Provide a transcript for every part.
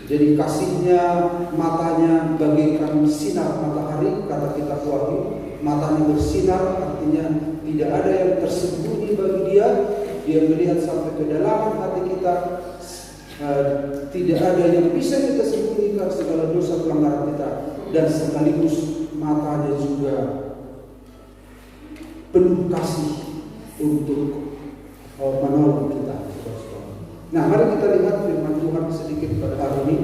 Jadi kasihnya, matanya bagaikan sinar matahari, kata kitab Wahyu. Matanya bersinar, artinya tidak ada yang tersembunyi bagi dia. Dia melihat sampai ke dalam hati kita. Tidak ada yang bisa kita sembunyikan segala dosa pelanggaran kita. Dan sekaligus matanya juga penuh kasih untuk menolong kita. Nah, mari kita lihat firman Tuhan sedikit pada hari ini.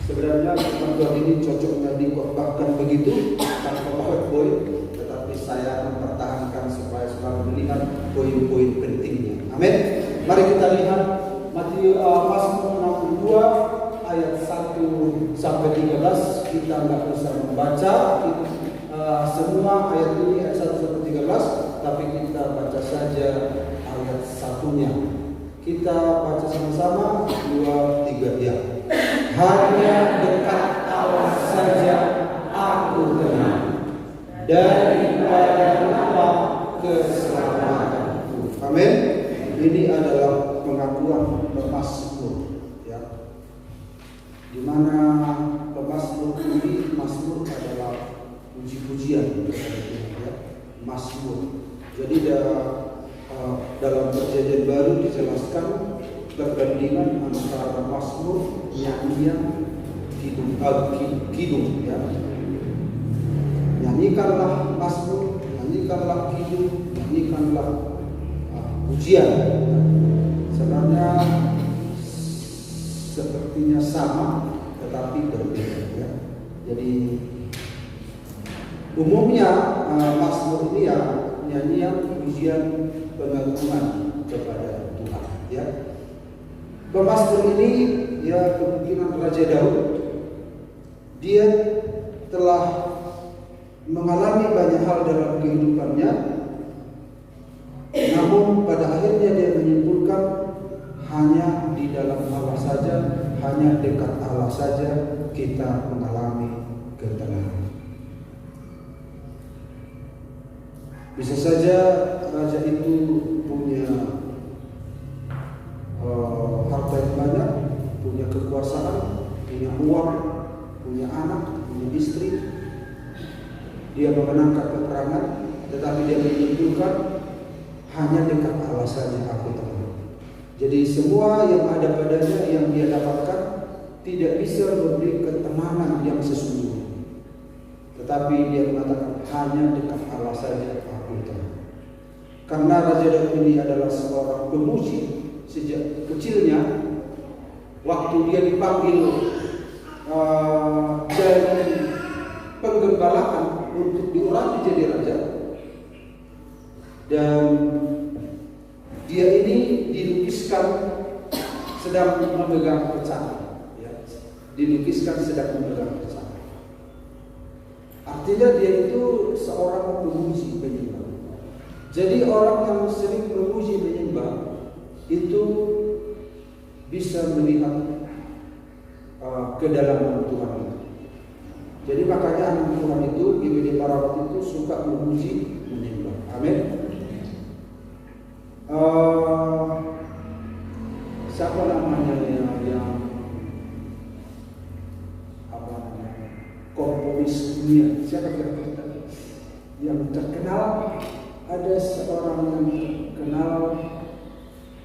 Sebenarnya firman Tuhan ini cocoknya dikotbahkan begitu tanpa PowerPoint, tetapi saya mempertahankan supaya selalu melihat poin-poin pentingnya. Amin. Mari kita lihat Mazmur 62 ayat 1 sampai 13. Kita nggak bisa membaca semua ayat ini ayat 1 sampai 13, tapi kita baca saja ayat satunya. Kita baca sama-sama 2, 3 ya. Hanya dekat Allah saja aku tenang, daripada nama keselamatanku. Amin. Ini adalah pengakuan pemazmur, ya. Di mana pemazmur ini, mazmur adalah puji-pujian, ya. Mazmur. Jadi dalam Perjanjian Baru dijelaskan perbandingan antara mazmur, nyanyian, kidung, ya. Nyanyikanlah mazmur, nyanyikanlah kidung, nyanyikanlah pujian. Sebenarnya sepertinya sama, tetapi berbeda, ya. Jadi umumnya mazmur ini ya nyanyian, pujian, pengagungan kepada Tuhan, ya. Pemazmur ini ya kemungkinan Raja Daud. Dia telah mengalami banyak hal dalam kehidupannya, namun pada akhirnya dia menyimpulkan hanya di dalam Allah saja, hanya dekat Allah saja kita mengalami ketenangan. Bisa saja raja itu punya harta yang banyak, punya kekuasaan, punya uang, punya anak, punya istri. Dia memenangkan peperangan, tetapi dia menunjukkan hanya dekat Allah saja aku tenang. Jadi semua yang ada padanya yang dia dapatkan tidak bisa memberi ketenangan yang sesungguhnya. Tetapi dia mengatakan hanya dekat Allah saja aku tenang. Karena Raja Daud ini adalah seorang pemuji. Sejak kecilnya, waktu dia dipanggil jadi penggembalaan untuk diurapi jadi raja, dan dia ini dilukiskan sedang memegang pecahan, ya. Dilukiskan sedang memegang pecahan. Artinya dia itu seorang pemuji penyembah. Jadi orang yang sering memuji penyembah itu bisa melihat kedalaman Tuhan. Jadi makanya anak Tuhan itu, GBD Parawat itu suka memuji, menyembah. Amin. Siapa namanya yang komponis dunia? Siapa kira-kira yang terkenal? Ada seorang yang terkenal.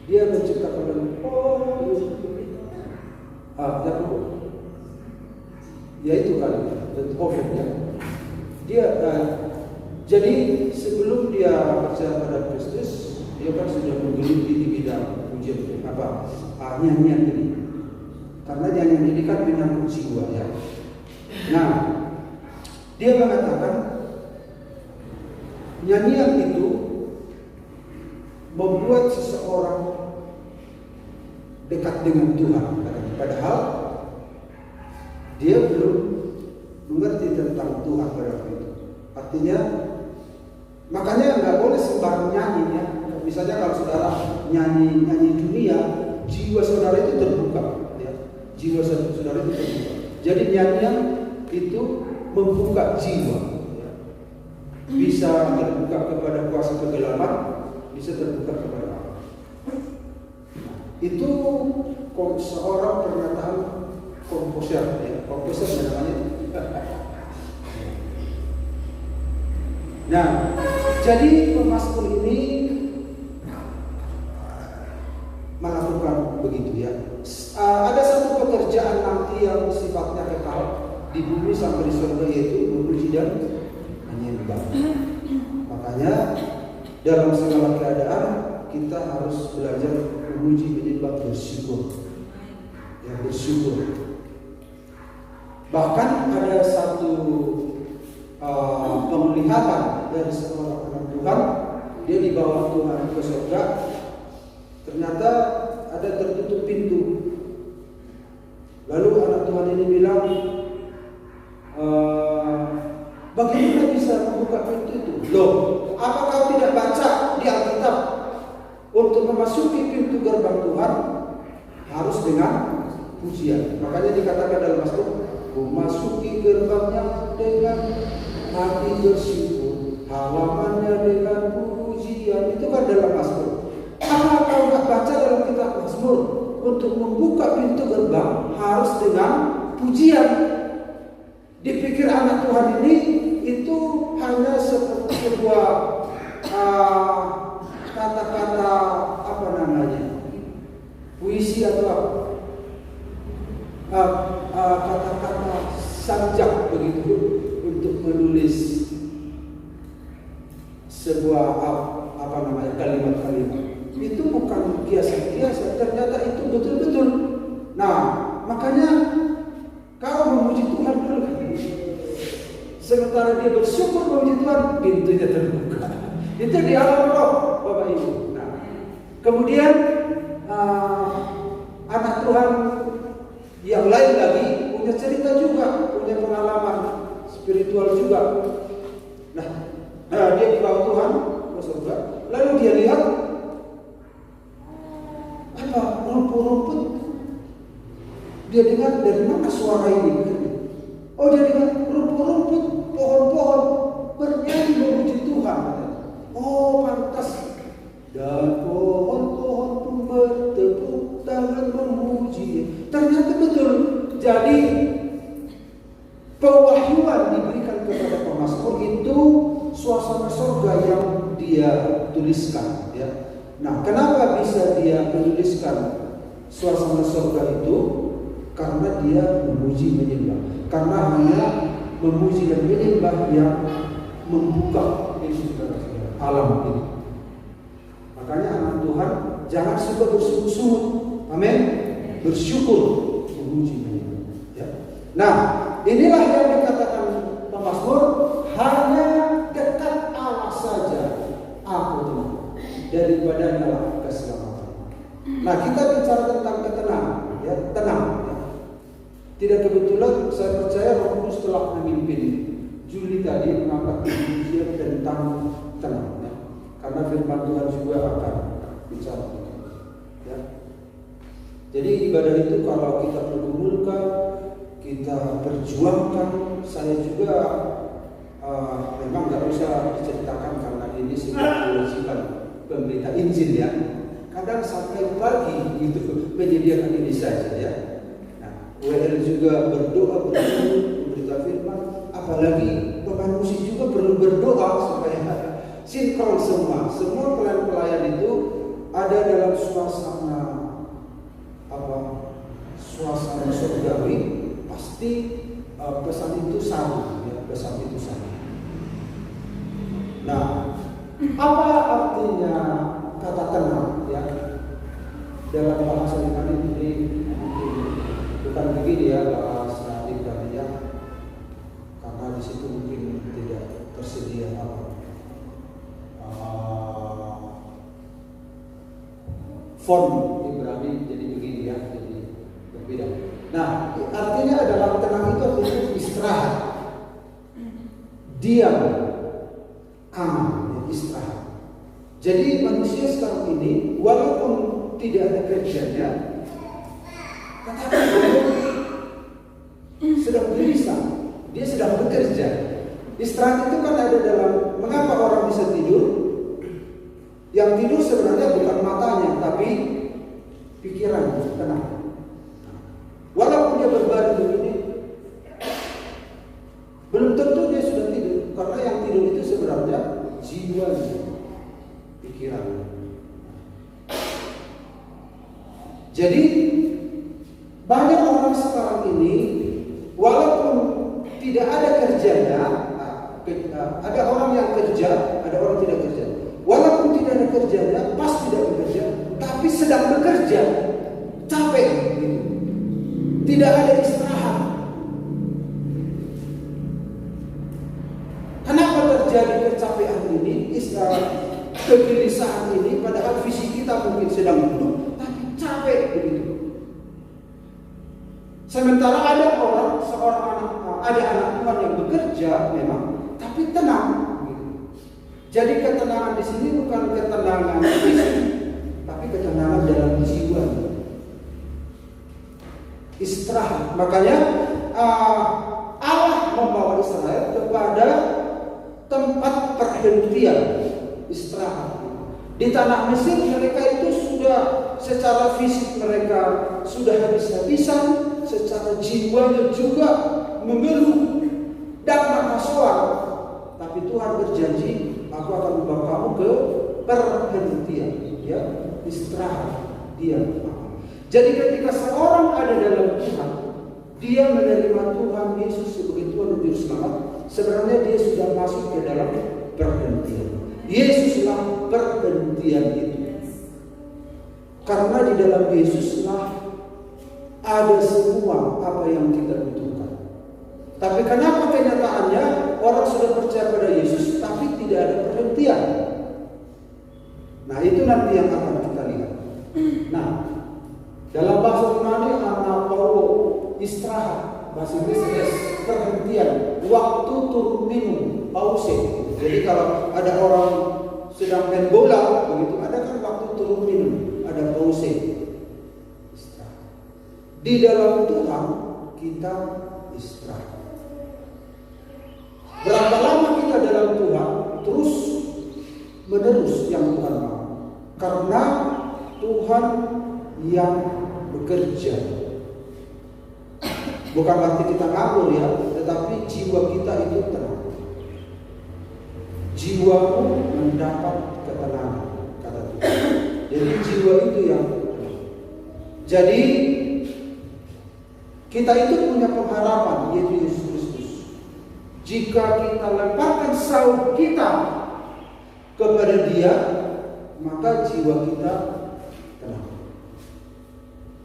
Dia menciptakan ya itu kali Beethoven, ya. Dia jadi sebelum dia percaya pada Kristus, dia kan sudah menggeluti di bidang pujian nyanyian ini. Karena nyanyian ini kan menyangkut jiwa, ya. Nah, dia mengatakan nyanyian itu membuat seseorang dekat dengan Tuhan, padahal dia belum mengerti tentang Tuhan pada waktu itu. Artinya, makanya nggak boleh sembarang nyanyi, ya. Misalnya kalau saudara nyanyi dunia, jiwa saudara itu terbuka, ya. Jiwa saudara itu terbuka. Jadi nyanyian itu membuka jiwa, ya. Bisa terbuka kepada kuasa kegelapan, bisa terbuka kepada Allah. Itu seorang pernyataan Jadi pemazmur ini melakukan begitu ya. Ada satu pekerjaan nanti yang sifatnya kekal di bumi sampai di surga, yaitu memuji dan menyembah. Makanya dalam segala keadaan kita harus belajar memuji, menyembah, bersyukur. Ya, bersyukur. Bahkan ada satu penglihatan dari seorang anak Tuhan, dia dibawa Tuhan ke surga. Ternyata ada tertutup pintu. Lalu anak Tuhan ini bilang, bagaimana bisa membuka pintu itu? Loh, apa kau tidak baca di Alkitab? Untuk memasuki pintu gerbang Tuhan harus dengan pujian. Makanya dikatakan dalam Mazmur, memasuki gerbangnya dengan hati bersyukur, halamannya dengan pujian. Itu kan dalam Mazmur. Apa kau nggak baca dalam kitab Mazmur? Untuk membuka pintu gerbang harus dengan pujian. Dipikir anak Tuhan ini itu hanya seperti sebuah kata-kata apa namanya, puisi atau kata-kata sanjak begitu untuk menulis sebuah apa namanya, kalimat-kalimat. Itu bukan kiasan-kiasan, ternyata itu betul-betul. Nah, makanya kau memuji Tuhan dulu. Sementara dia bersyukur memuji Tuhan, pintunya terbuka. Itu di alam roh, Bapak Ibu. Nah, kemudian anak Tuhan yang lain lagi punya cerita juga, punya pengalaman spiritual juga. Nah, dia dibawa Tuhan ke surga, lalu dia lihat apa, rumput-rumput. Dia dengar, dari mana suara ini? Oh, dia dengar rumput-rumput, pohon-pohon bernyanyi memuji Tuhan. Oh, pantas. Dan pohon-pohon pun bertepuk tangan memuji. Ternyata betul. Jadi pewahyuan diberikan kepada pemazmur itu suasana surga yang dia tuliskan, ya. Nah, kenapa bisa dia menuliskan suasana surga itu? Karena dia memuji menyembah. Karena hanya memuji dan menyembah yang membuka alam ini. Makanya anak Tuhan jangan suka bersungut-sungut. Amin. Bersyukur, memuji menyembah. Ya. Nah, inilah yang dikatakan pemazmur, hanya dekat Allah saja aku tenang, daripadanya keselamatan. Nah, kita bicara tentang ketenangan, ya, tenang. Ya. Tidak kebetulan saya percaya Roh Kudus telah memimpin Juli tadi mengangkat ujian tentang tenang, ya. Karena firman Tuhan juga akan bicara tentang, ya. Jadi ibadah itu kalau kita pergumulkan, kita perjuangkan, saya juga memang nggak usah diceritakan karena ini sebuah kewajiban pemberita Injil, ya. Kadang sampai pagi gitu menyediakan ini saja, ya. Nah, WL juga berdoa, berita firman, apalagi pemain musik juga perlu berdoa supaya sinkron semua pelayan itu ada dalam suasana suasana surgawi. Pasti pesan itu sama, ya, pesan itu sama. Nah, apa artinya kata tenang, ya? Dalam bahasa Ibrani ini bukan begini, ya, bahasa Ibrani, ya, karena di situ mungkin tidak tersedia font Ibrani, jadi begini, ya, jadi berbeda. Nah, artinya adalah tenang itu artinya istirahat, diam, aman, istirahat. Jadi manusia sekarang ini walaupun tidak ada kerjanya, tetapi sedang gelisah, dia sedang bekerja. Istirahat itu kan ada dalam, mengapa orang bisa tidur? Yang tidur sebenarnya bukan matanya, tapi pikiran tenang. Walaupun dia berbaring begini, belum tentu dia sudah tidur, karena yang tidur itu sebenarnya jiwanya, pikirannya. Jadi banyak orang sekarang ini walaupun tidak ada kerjanya, ada orang yang kerja, ada orang tidak kerja. Walaupun tidak ada kerjanya, pas tidak bekerja, tapi sedang bekerja, capek, gitu. Tidak ada istirahat. Kenapa terjadi kecapean ini, kegelisahan ini, padahal fisik kita mungkin sedang duduk, tapi capek begitu. Sementara ada anak Tuhan yang bekerja memang, tapi tenang. Gitu. Jadi ketenangan di sini bukan ketenangan fisik, tapi ketenangan dalam jiwa. Istirahat. Makanya Allah membawa Israel kepada tempat perhentian istirahat. Di tanah Mesir mereka itu sudah secara fisik mereka sudah habis-habisan, secara jiwanya juga mengeluh dan merasa. Tapi Tuhan berjanji, aku akan membawa kamu ke perhentian, ya, istirahat, diam. Jadi ketika seorang ada dalam Tuhan, dia menerima Tuhan Yesus sebagai Tuhan dan Juru Selamat, sebenarnya dia sudah masuk ke dalam perhentian. Yesuslah perhentian itu. Karena di dalam Yesuslah ada semua apa yang kita butuhkan. Tapi kenapa kenyataannya orang sudah percaya pada Yesus tapi tidak ada perhentian? Nah, itu nanti yang akan kita lihat. Nah, dalam bahasa Yunani anapaulo, istirahat, bahasa Inggris perhentian, waktu turun minum, pause. Jadi kalau ada orang sedang main bola, begitu ada kan waktu turun minum, ada pause. Istirahat. Di dalam Tuhan kita istirahat. Berapa lama kita dalam Tuhan, terus menerus yang Tuhan mau. Karena Tuhan yang bekerja. Bukan berarti kita ngabur ya, tetapi jiwa kita itu tenang. Jiwamu mendapat ketenangan, kata Tuhan. Jadi jiwa itu yang tenang. Jadi kita itu punya pengharapan, yaitu Yesus Kristus. Jika kita lemparkan saud kita kepada Dia, maka jiwa kita tenang.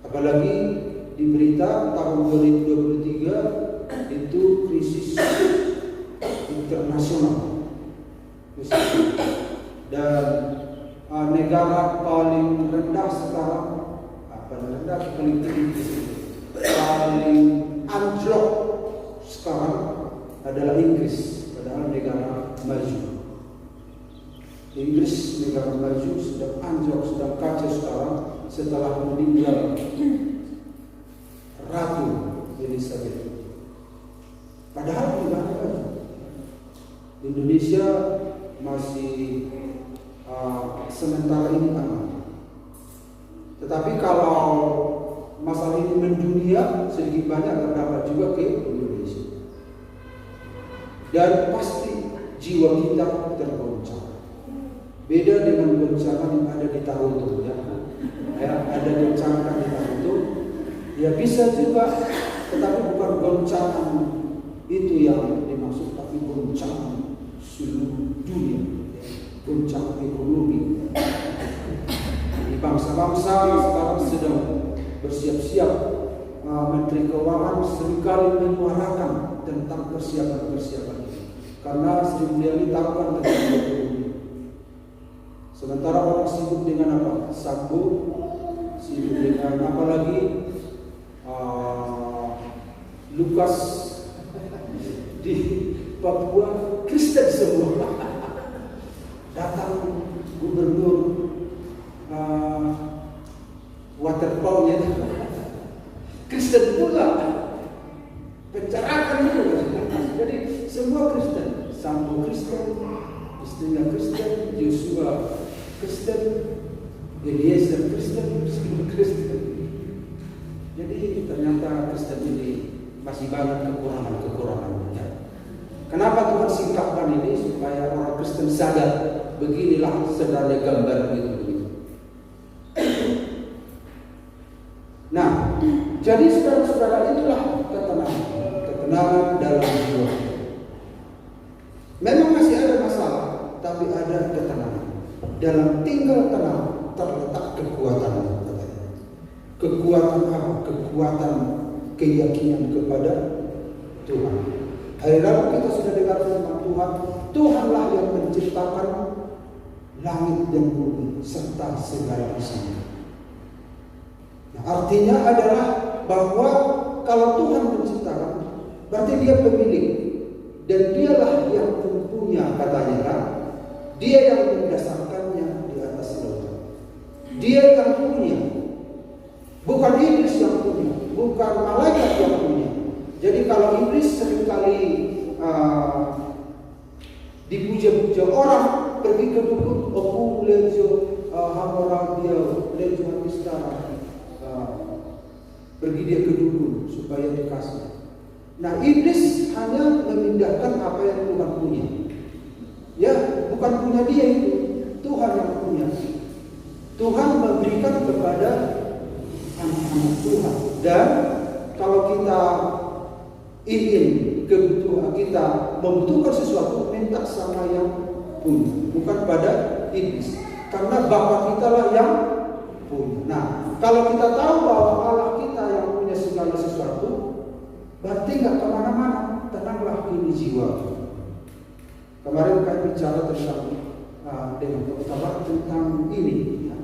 Apalagi di berita tahun 2023 itu krisis internasional. Dan negara paling rendah sekarang, paling tinggi, paling anjlok sekarang adalah Inggris, padahal negara maju. Inggris negara maju sedang anjlok, sedang kacau sekarang setelah meninggal Ratu Elizabeth. Padahal di mana maju? Indonesia masih sementara ini aman. Tetapi kalau masalah ini mendunia, sedikit banyak berdampak juga ke Indonesia. Dan pasti jiwa kita tergoncang. Beda dengan goncangan yang ada di Taruto, ya. Ada goncangan di Taruto, ya bisa juga, tetapi bukan goncangan itu yang dimaksud, tapi goncangan seluruh dunia, goncangan ekonomi. Di bangsa-bangsa sekarang sedang bersiap-siap. Menteri Keuangan seringkali menyuarakan tentang persiapan-persiapan ini, karena Sri Mulyani tahu kan tentang ekonomi. Sementara orang sibuk dengan apa? Sambo, sibuk dengan apa lagi? Lukas di Papua, Kristen semua. Datang gubernur waterpaunya Kristen pula, pencerahan juga. Jadi semua Kristen, Sambo Kristen, istrinya Kristen, Joshua Kristen, Eliezer Kristen, semua Kristen. Jadi ternyata Kristen ini masih banyak kekurangan-kekurangannya. Kenapa Tuhan singkapkan ini? Supaya orang Kristen sadar, beginilah sebenarnya gambar itu. Nah, jadi saudara-saudara, itulah ketenangan dalam jiwa. Memang masih ada masalah, tapi ada ketenangan. Dalam tinggal tenang terletak kekuatan. Kekuatan apa? Kekuatan keyakinan kepada Tuhan. Hari lalu kita sudah dengar firman Tuhan. Tuhanlah yang menciptakan langit dan bumi serta segala isinya. Nah, artinya adalah bahwa kalau Tuhan menciptakan, berarti Dia pemilik dan Dialah yang punya, katanya kan. Dia yang mendasarkannya di atas lautan. Dia yang punya, bukan iblis yang punya, bukan malaikat yang punya. Jadi kalau iblis seringkali dipuja-puja orang, pergi ke dukun, aku lejo hamora dia lejo istana, pergi dia ke dukun supaya dikasih. Nah, iblis hanya memindahkan apa yang Tuhan punya. Ya, bukan punya dia itu, Tuhan yang punya. Tuhan memberikan kepada anak-anak Tuhan. Dan kalau kita ingin kebutuhan, kita membutuhkan sesuatu, minta sama yang punya, bukan pada iblis. Karena Bapa kita lah yang punya. Nah, kalau kita tahu bahwa Allah kita yang punya segala sesuatu, berarti nggak kemana-mana, tenanglah ini jiwa. Kemarin kami bicara tentang dengan Bapak tentang ini, ya.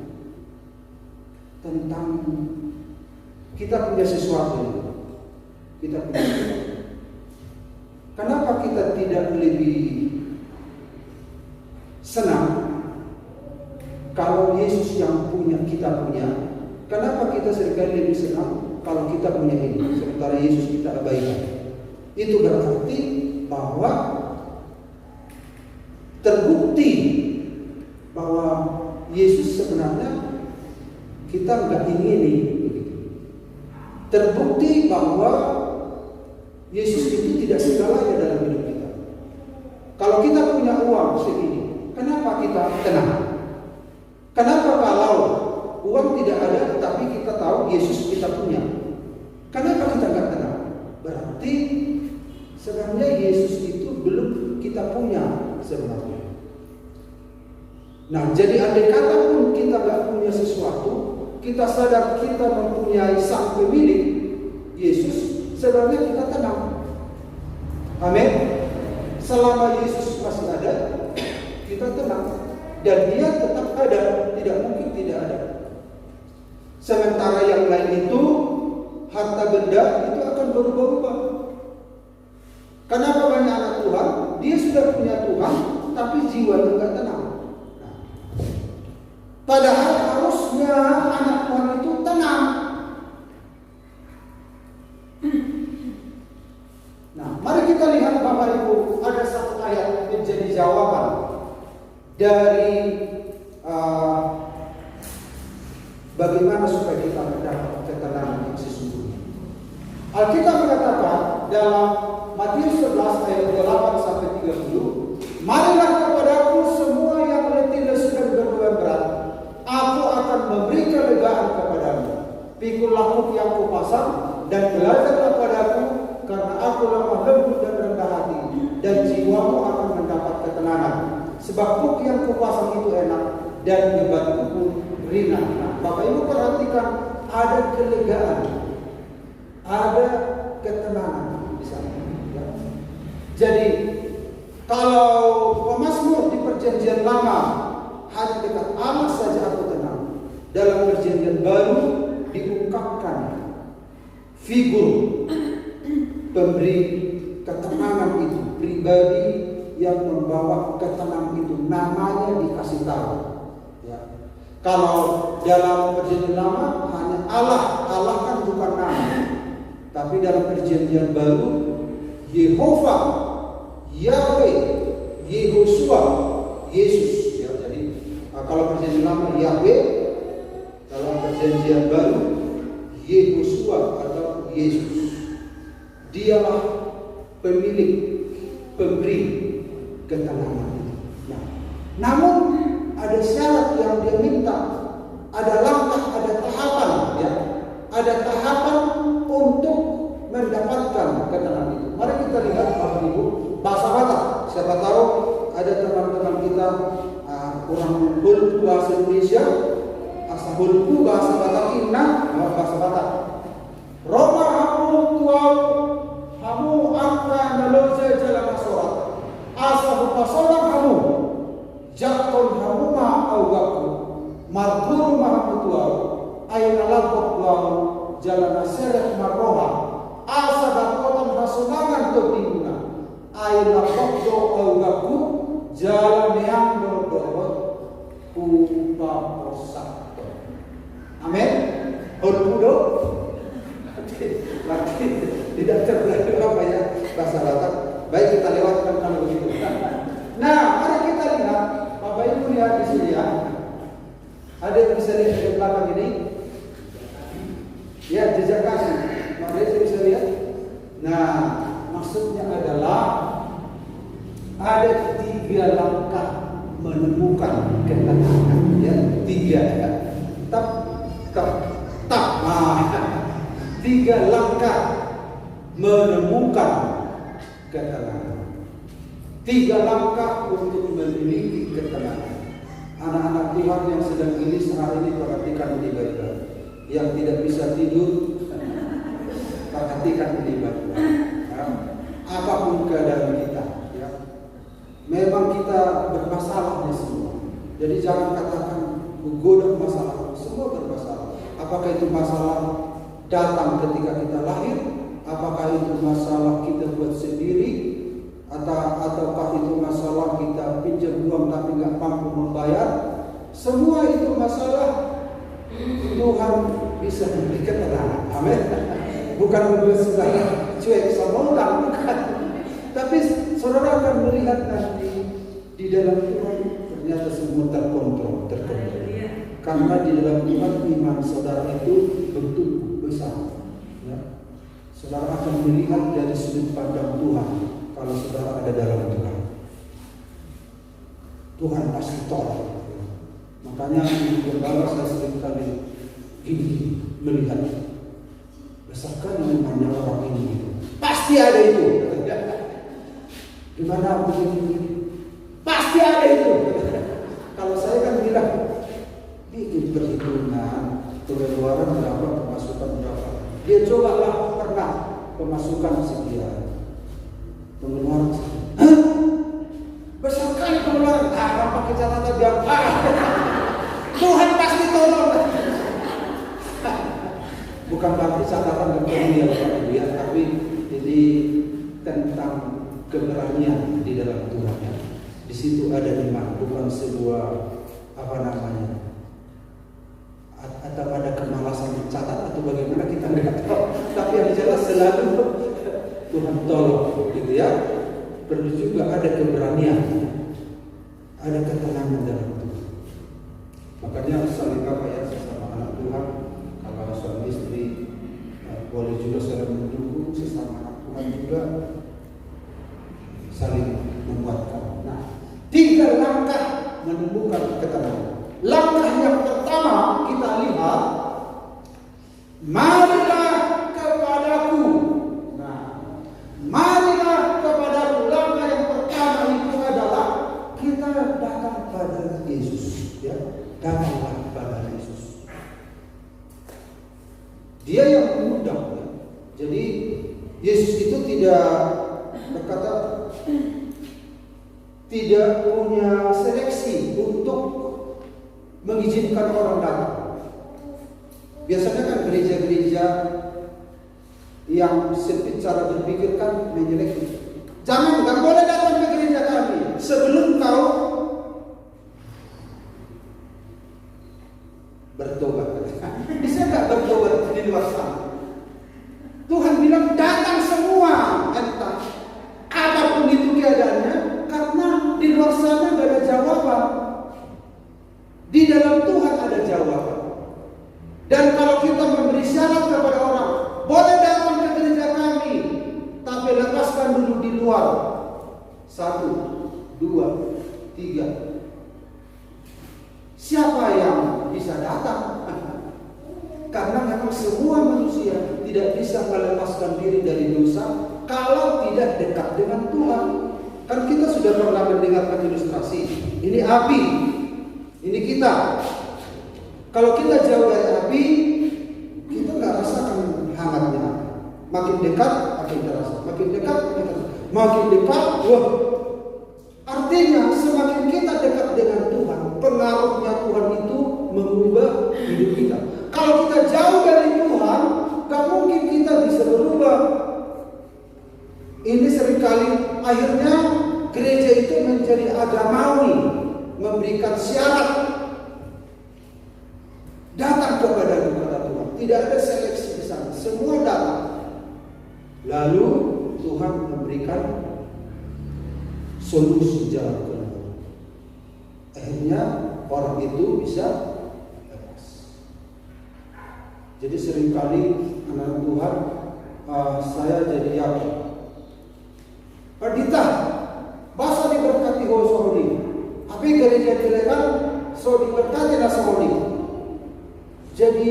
Tentang kita punya sesuatu, kita punya sesuatu. Kenapa kita tidak lebih senang kalau Yesus yang punya kita punya? Kenapa kita seringkali lebih senang kalau kita punya ini, sementara Yesus kita abaikan? Itu berarti bahwa terbukti bahwa Yesus sebenarnya kita nggak ingini. Terbukti bahwa Yesus itu tidak segalanya dalam hidup kita. Kalau kita punya uang segini, kenapa kita tenang? Kenapa kalau uang tidak ada tapi kita tahu Yesus kita punya? Kenapa kita nggak tenang? Berarti sebenarnya Yesus itu belum kita punya sebenarnya. Nah, jadi andai kata pun kita nggak punya sesuatu, kita sadar kita mempunyai sang pemilik Yesus, sebenarnya kita tenang. Amin. Selama Yesus masih ada, kita tenang. Dan Dia tetap ada, tidak mungkin tidak ada. Sementara yang lain itu, harta benda itu akan berubah-ubah. Kenapa banyak anak Tuhan? Dia sudah punya Tuhan, tapi jiwanya nggak tenang. Padahal harusnya anak Tuhan itu tenang. Nah, mari kita lihat Bapak Ibu, ada satu ayat menjadi jawaban dari bagaimana supaya kita mendapat ketenangan yang sesungguhnya. Alkitab mengatakan dalam Matius 11 ayat 8 sampai 30, marilah kepadaku semua yang letih lesu dan berbeban berat, aku akan memberi kelegaan kepadamu. Pikullah kuk yang kupasang dan belajarlah padaku, karena aku lemah lembut dan rendah hati, dan jiwamu akan mendapat ketenangan. Sebab kuk yang kupasang itu enak dan bebanku pun ringan. Nah, Bapak Ibu perhatikan, ada kelegaan, ada ketenangan di sana. Ya. Jadi kalau pemazmur di perjanjian lama hanya dekat Allah saja aku tenang, dalam perjanjian baru diungkapkan figur pemberi ketenangan itu, pribadi yang membawa ketenangan itu, namanya dikasih tahu. Ya. Kalau dalam perjanjian lama hanya Allah, Allah kan bukan nama. Tapi dalam perjanjian baru, Yehova, Yahweh, Yehosua, Yesus. Ya, jadi kalau perjanjian lama Yahweh, dalam perjanjian baru Yehosua atau Yesus. Dialah pemilik pemberi ketenangan itu. Nah, namun ada syarat yang dia minta, ada langkah, ada tahapan, ya, ada tahapan untuk mendapatkan ketenangan itu. Mari kita lihat Bapak Ibu, bahasa Batak. Siapa tahu ada teman-teman kita kurang hulku bahasa Indonesia, asa hulku bahasa Batak inna, bahasa Batak. Roma hamu tuau hamu angka naloze jalan asorat. Asa bupasoran hamu jakton hamu ma augaku marguru mahamu tuau ayana lapok tuau jalan aserek marroha. Asa dakotan hasunangan tobinguna ayana pokdo augaku jalan yang berdorot upaposakto. Amin. Hulkudo lagi tidak terlalu apa ya bahasa Batak. Baik, kita lewatkan kalau begitu. Nah, mari kita lihat Bapak Ibu lihat di sini ya. Ada yang bisa lihat di belakang ini? Ya, jejak kaki. Mari saya bisa lihat. Nah, maksudnya adalah ada 3 langkah menemukan ketenangan. Ya, 3 ya. Tap. 3 langkah menemukan ketenangan. 3 langkah untuk memiliki ketenangan. Anak-anak Tuhan yang sedang gelisah hari ini, perhatikan ini baik-baik. Yang tidak bisa tidur, perhatikan ini baik-baik. Ya. Apapun keadaan kita, ya. Memang kita bermasalahnya semua. Jadi jangan katakan godok masalah, semua bermasalah. Apakah itu masalah datang ketika kita lahir, apakah itu masalah kita buat sendiri, ataukah itu masalah kita pinjam uang tapi nggak mampu membayar. Semua itu masalah Tuhan bisa memberi ketenangan. Amin. Bukan membuat saudara cuek sama orang, bukan. Tapi saudara akan melihat nanti di dalam Tuhan ternyata semua terkontrol, terkendali. Karena di dalam iman saudara itu bertumbuh besar. Ya. Saudara akan melihat dari sudut pandang Tuhan kalau saudara ada dalam Tuhan. Tuhan pasti tolong. Makanya di gembala saya sering kali gini melihat besarkan imannya orang ini. Pasti ada itu. Gimana begini? Pasti ada itu. Kalau saya kan bilang bikin perhitungan pengeluaran berapa, pemasukan berapa. Dia cobalah pernah pemasukan sekian, pengeluaran sekian. Besar kali pengeluaran. Apa pakai catatan biar Tuhan pasti tolong. Bukan berarti catatan dan kemudian, tapi ini tentang keberanian di dalam Tuhan. Ya. Di situ ada iman, bukan sebuah apa namanya. Atau ada kemalasan mencatat atau bagaimana kita nggak tahu. Tapi yang jelas selalu Tuhan tolong, gitu ya. Perlu juga ada keberanian, ada ketenangan dalam Tuhan. Makanya saling apa ya sesama anak Tuhan, kalau suami istri boleh juga saling mendukung, sesama anak Tuhan juga saling menguatkan. Nah, 3 langkah menemukan ketenangan. Langkah yang pertama kita lihat, marilah kepadaku. Nah, marilah kepadaku. Langkah yang pertama itu adalah kita datang pada Yesus. Ya, datanglah pada Yesus. Dia yang mengundang. Ya. Jadi Yesus itu tidak berkata tidak punya seleksi untuk mengizinkan orang datang. Biasanya kan gereja-gereja yang sempit cara berpikir kan menyeleksi. Jangan, nggak boleh datang ke gereja kami sebelum kau bertobat. Bisa nggak bertobat di luar sana? Tuhan bilang datang semua, entah apapun itu keadaannya, karena di luar sana nggak ada jawaban. Di dalam Tuhan ada jawaban. Dan kalau kita memberi syarat kepada orang, boleh datang ke gereja kami, tapi lepaskan dulu di luar. 1, 2, 3. Siapa yang bisa datang? Karena memang semua manusia tidak bisa melepaskan diri dari dosa kalau tidak dekat dengan Tuhan. Kan kita sudah pernah mendengarkan ilustrasi. Ini api, ini kita. Kalau kita jauh dari api, kita nggak rasakan hangatnya. Makin dekat, makin terasa. Makin dekat, makin terasa. Makin dekat, wah. Artinya semakin kita dekat dengan Tuhan, pengaruhnya Tuhan itu mengubah hidup kita. Kalau kita jauh dari Tuhan, gak mungkin kita bisa berubah. Ini seringkali akhirnya gereja itu menjadi agamawi, memberikan syarat datang kepada Tuhan. Tidak ada seleksi di sana, semua datang. Lalu Tuhan memberikan solusi jalan keluar. Akhirnya orang itu bisa lepas. Jadi seringkali anak Tuhan, saya jadi yakin. Perdita, bahasa diberkati ho sohoni. Api gereja dilekan, so diberkati lah sohoni. Jadi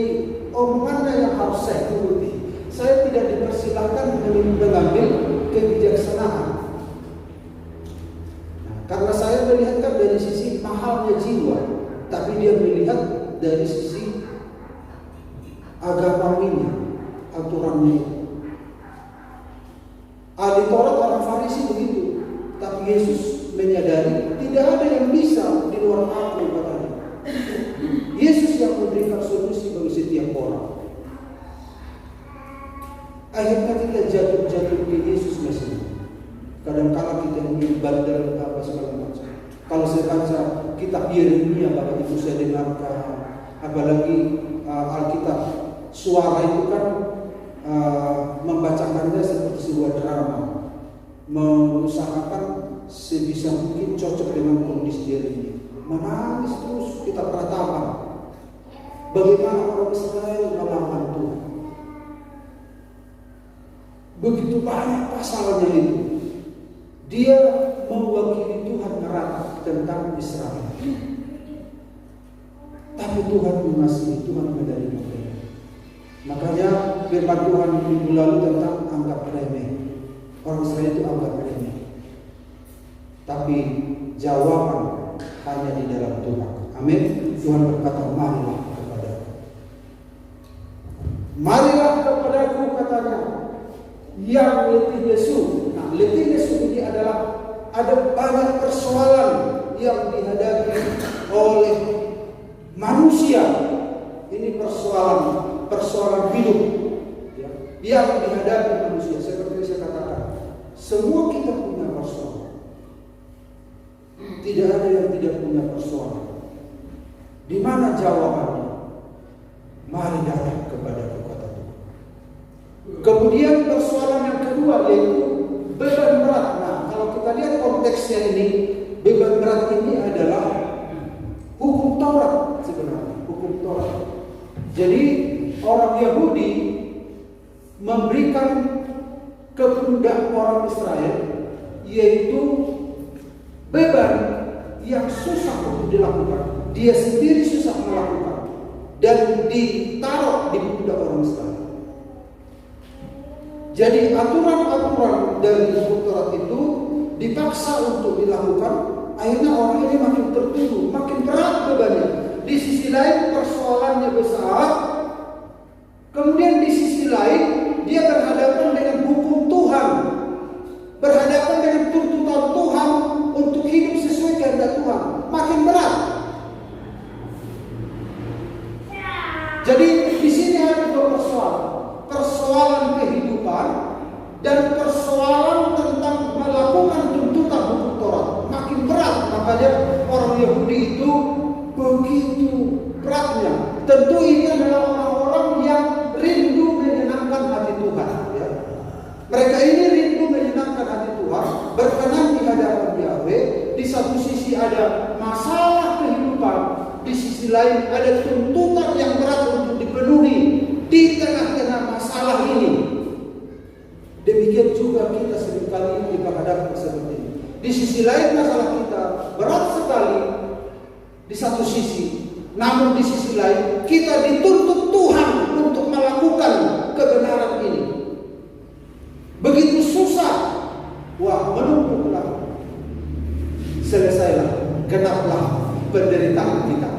omongannya yang harus saya turuti. Saya tidak dipersilakan mengambil kebijaksanaan. Karena saya melihatkan dari sisi mahalnya jiwa, tapi dia melihat dari sisi agamawinya, aturannya. Ahli Taurat orang Farisi begitu, tapi Yesus menyadari tidak ada yang bisa di luar aku, katanya. Yesus yang memberikan solusi bagi setiap orang. Akhirnya kita jatuh ke Yesus Mesias. Kadang-kala kita ingin bandel apa segala macam. Kalau saya baca kitab Yeremia, Bapak Ibu saya dengarkan, apalagi Alkitab, suara itu kan membacakannya seperti sebuah drama, mengusahakan sebisa mungkin cocok dengan kondisi dirinya. Menangis terus kita perhatikan bagaimana orang Israel melawan Tuhan. Begitu banyak pasalnya itu. Dia mewakili Tuhan merata tentang Israel. Tapi Tuhan mengasihi, Tuhan menerima mereka. Makanya firman Tuhan minggu lalu tentang anggap remeh. Orang Israel itu anggap remeh. Tapi jawaban hanya di dalam Tuhan. Amin. Tuhan berkata, marilah kepadaku. Marilah kepadaku, katanya, yang letih lesu. Nah, letih lesu ini adalah ada banyak persoalan yang dihadapi oleh manusia. Ini persoalan hidup ya, yang dihadapi manusia. Seperti saya katakan, semua kita punya persoalan. Tidak ada yang tidak punya persoalan. Di mana jawabannya? Mari datang kepada kata Tuhan. Kemudian persoalan yang kedua yaitu beban berat. Nah, kalau kita lihat konteksnya ini, beban berat ini adalah hukum Taurat sebenarnya, hukum Taurat. Jadi orang Yahudi memberikan kepada orang Israel yaitu beban yang susah untuk dilakukan. Dia sendiri susah melakukan dan ditaruh di pundak orang Israel. Jadi aturan-aturan dari hukum Taurat itu dipaksa untuk dilakukan. Akhirnya orang ini makin tertuduh, makin berat bebannya. Di sisi lain persoalannya besar. Kemudian di sisi lain dia berhadapan dengan hukum Tuhan, berhadapan dengan tuntutan Tuhan untuk hidup sesuai kehendak Tuhan. Makin berat. Jadi di sini ada dua persoalan. Persoalan kehidupan dan persoalan tentang melakukan tuntutan hukum Taurat. Makin berat, makanya orang Yahudi itu begitu beratnya. Tentu ini adalah orang-orang yang rindu menyenangkan hati Tuhan ya. Mereka ini rindu menyenangkan hati Tuhan, berkenan di hadapan Yahweh. Di satu sisi ada masalah kehidupan, di sisi lain ada tuntutan yang berat untuk dipenuhi. Di tengah-tengah masalah ini, demikian juga kita seringkali diperhadapkan seperti ini. Di sisi lain masalah kita berat sekali di satu sisi, namun di sisi lain kita dituntut Tuhan untuk melakukan kebenaran ini. Begitu susah, wah menumpuklah, selesailah, genaplah penderitaan kita.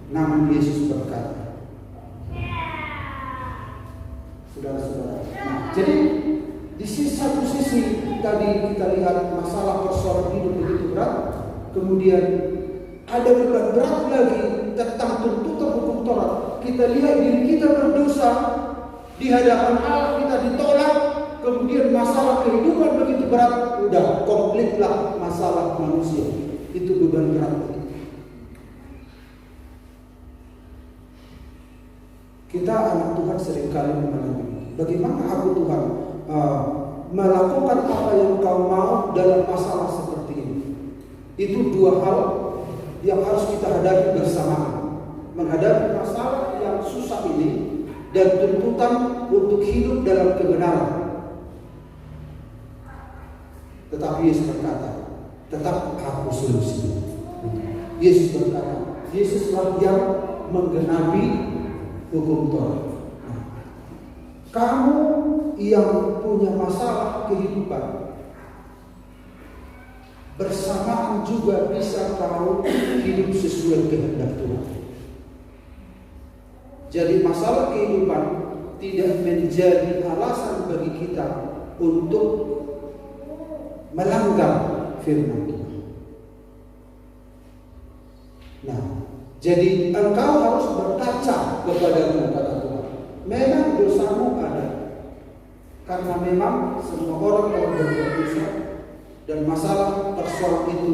Namun Yesus berkata, saudara-saudara. Nah, jadi di satu sisi tadi kita lihat masalah persoalan hidup begitu berat, kemudian ada beban berat lagi tentang tuntutan hukum Taurat. Kita lihat diri kita berdosa di hadapan Allah, kita ditolak, kemudian masalah kehidupan begitu berat, udah komplitlah masalah manusia. Itu beban berat. Kita anak Tuhan seringkali mengalami, bagaimana aku Tuhan melakukan apa yang Kau mau dalam masalah seperti ini. Itu dua hal yang harus kita hadapi bersamaan. Menghadapi masalah yang susah ini dan tuntutan untuk hidup dalam kebenaran. Tetapi Yesus berkata, tetap aku solusi. Yesus berkata, Yesuslah yang menggenapi hukum Taurat. Kamu yang punya masalah kehidupan, bersamaan juga bisa kamu hidup sesuai kehendak Tuhan. Jadi masalah kehidupan tidak menjadi alasan bagi kita untuk melanggar firman Tuhan. Nah, jadi engkau harus berkaca kepada kata Tuhan. Memang dosamu ada, karena memang semua orang telah berbuat dosa dan masalah persoalan itu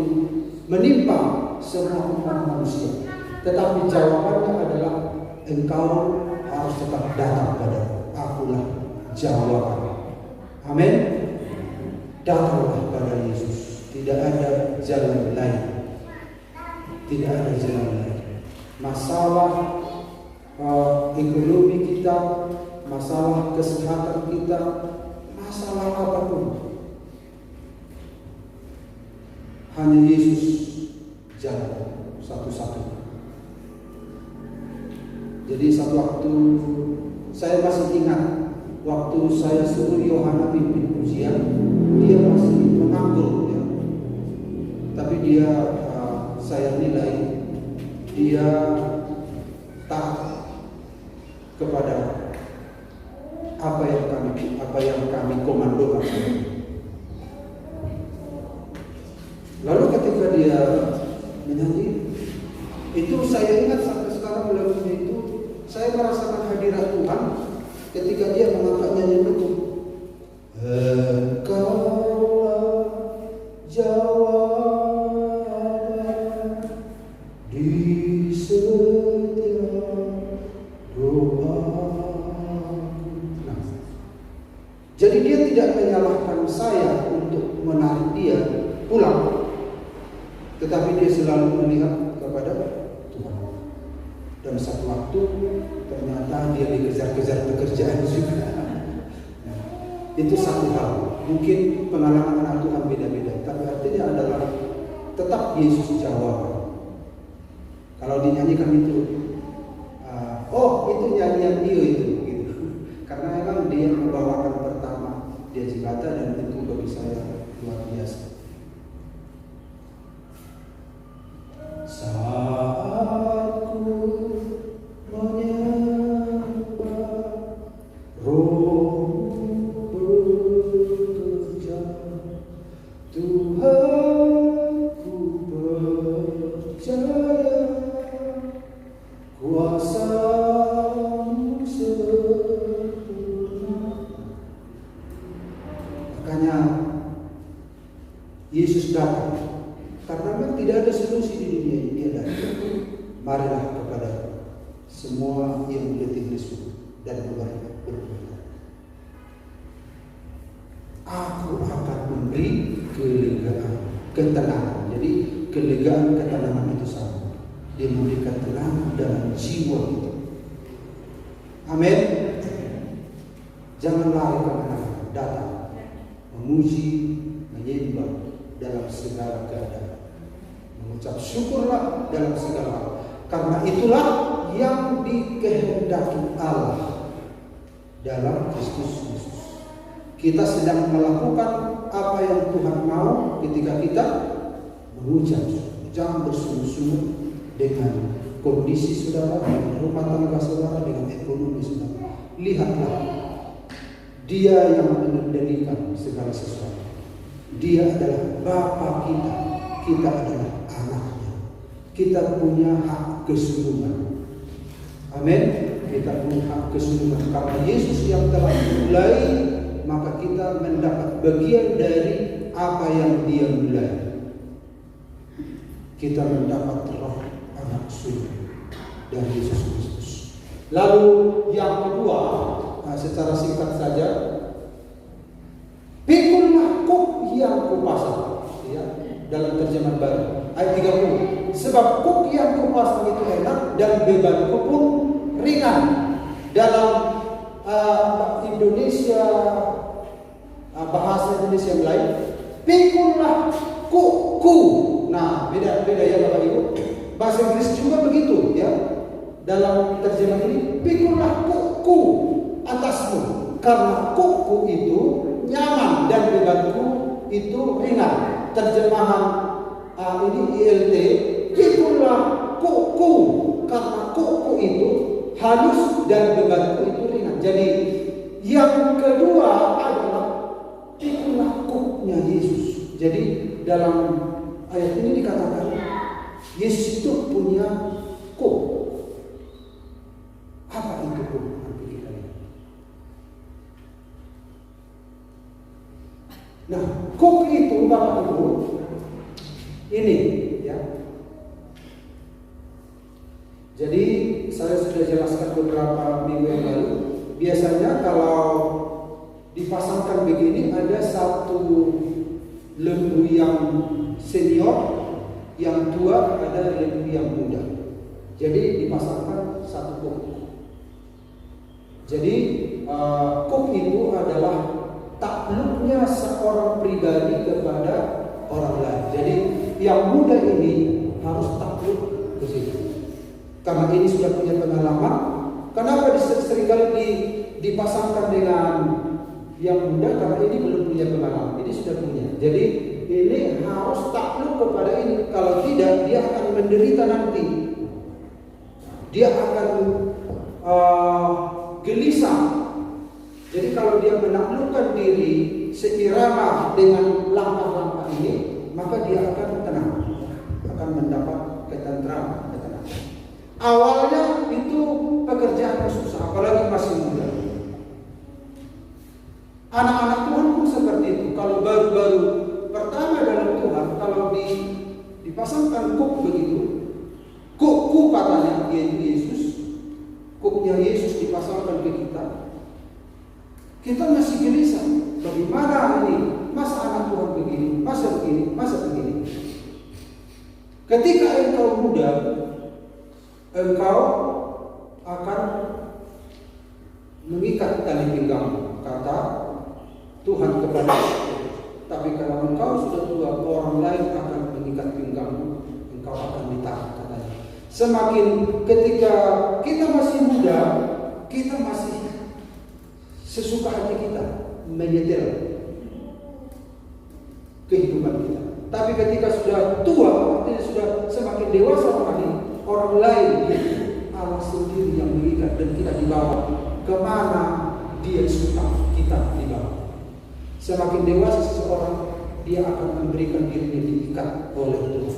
menimpa semua umat manusia. Tetapi jawabannya adalah engkau harus tetap datang pada akulah jawaban. Amin. Datanglah pada Yesus. Tidak ada jalan lain. Tidak ada jalan lain. Masalah ekonomi kita, masalah kesehatan kita, masalah apapun, hanya Yesus jalan satu-satunya. Jadi satu waktu saya masih ingat, waktu saya suruh Yohana pimpin pujian, dia masih menganggur ya. Tapi dia saya nilai dia taat kepada apa yang kami komandokan. Lalu ketika dia menyanyi, itu saya ingat sampai sekarang lagunya itu, saya merasakan hadirat Tuhan ketika dia mengangkat nyanyian itu. Engkaulah jawaban di setiap doaku. Nah, jadi dia tidak menyalahkan saya untuk menarik dia pulang, tetapi dia selalu melihat kepada Tuhan. Dan satu waktu ternyata dia dikejar-kejar pekerjaan juga. Nah, itu satu hal. Mungkin pengalaman anak Tuhan beda-beda, tapi artinya adalah tetap Yesus jawab. Kalau dinyanyikan itu, itu nyanyian dia itu, gitu. Karena memang dia membawakan pertama dia Cibata, dan itu bagi saya luar biasa. Saat ku menyembah, Roh bekerja, Tuhan ku percaya, kuasa-Mu sempurna. Makanya Yesus datang karena memang tidak ada solusi di dunia ini. Dia datang. Marilah kepada semua yang letih lesu dan berdoa. Aku akan memberi kelegaan, ketenangan. Jadi kelegaan, ketenangan itu sama. Dia memberikan tenang dalam jiwa kita. Amin. Jangan lari kemana-mana, datang. memuji, menyembah dalam segala keadaan, mengucap syukurlah dalam segala hal. Karena itulah yang dikehendaki Allah dalam Kristus Yesus. Kita sedang melakukan apa yang Tuhan mau ketika kita mengucap. Jangan bersungguh-sungguh dengan kondisi saudara, dengan rumah tangga saudara, dengan ekonomi saudara. Lihatlah, Dia yang mengendalikan segala sesuatu. Dia adalah Bapa kita. Kita adalah anaknya. Kita punya hak kesungguhan. Amin. Kita punya hak kesungguhan. Karena Yesus yang telah mulai, maka kita mendapat bagian dari apa yang Dia mulai. Kita mendapat roh anak surga dari Yesus Kristus. Lalu yang kedua, secara singkat saja, pikullah kuk yang kupasang, ya, dalam terjemahan baru ayat 30. Sebab kuk yang kupasang itu enak dan bebanku pun ringan. Dalam Indonesia, bahasa Indonesia yang lain, pikullah ku. Nah, beda ya Bapak Ibu. Bahasa Inggris juga begitu, ya. Dalam terjemahan ini, pikullah ku atasmu, karena kuku itu nyaman dan bebanku itu ringan. Terjemahan ini ILT, pikullah kuku, karena kuku itu halus dan bebanku itu ringan. Jadi yang kedua adalah pikullah kuknya Yesus. Jadi dalam ayat ini dikatakan Yesus itu punya kuk. Apa itu kuk? Nanti kita lihat. Nah, kuk itu Bapak Ibu, ini ya. Jadi saya sudah jelaskan beberapa minggu yang lalu. Biasanya kalau dipasangkan begini, ada satu lembu yang senior, yang tua, ada lembu yang muda. Jadi dipasangkan satu kuk. Jadi kuk itu adalah takluknya seorang pribadi kepada orang lain. Jadi yang muda ini harus takluk ke situ. Karena ini sudah punya pengalaman. Kenapa seringkali dipasangkan dengan yang muda? Karena ini belum punya pengalaman. Ini sudah punya. Jadi ini harus takluk kepada ini. Kalau tidak, dia akan menderita nanti. Dia akan gelisah. Jadi kalau dia menaklukkan diri seirama dengan langkah-langkah ini, maka dia akan tenang, akan mendapat ketentraman. Awalnya itu pekerjaan yang susah, apalagi masih muda. Anak-anak Tuhan pun seperti itu. Kalau baru-baru pertama dalam Tuhan, kalau dipasangkan kuk begitu, kuk katanya yaitu Yesus, kuknya Yesus dipasangkan ke kita masih gelisah. Bagaimana ini? Masa anak Tuhan begini? Masa begini? Masa begini? Ketika engkau muda, engkau akan mengikat tali pinggangmu, kata Tuhan kepada kita. Tapi kalau engkau sudah tua, orang lain akan mengikat pinggangmu, engkau akan ditahan, katanya. Semakin ketika kita masih muda, kita masih sesuka hati kita menyetir kehidupan kita. Tapi ketika sudah tua, artinya sudah semakin dewasa orang lain, Allah sendiri yang mengikat dan kita dibawa kemana dia suka kita dibawa. Semakin dewasa seseorang, dia akan memberikan dirinya diikat oleh Tuhan,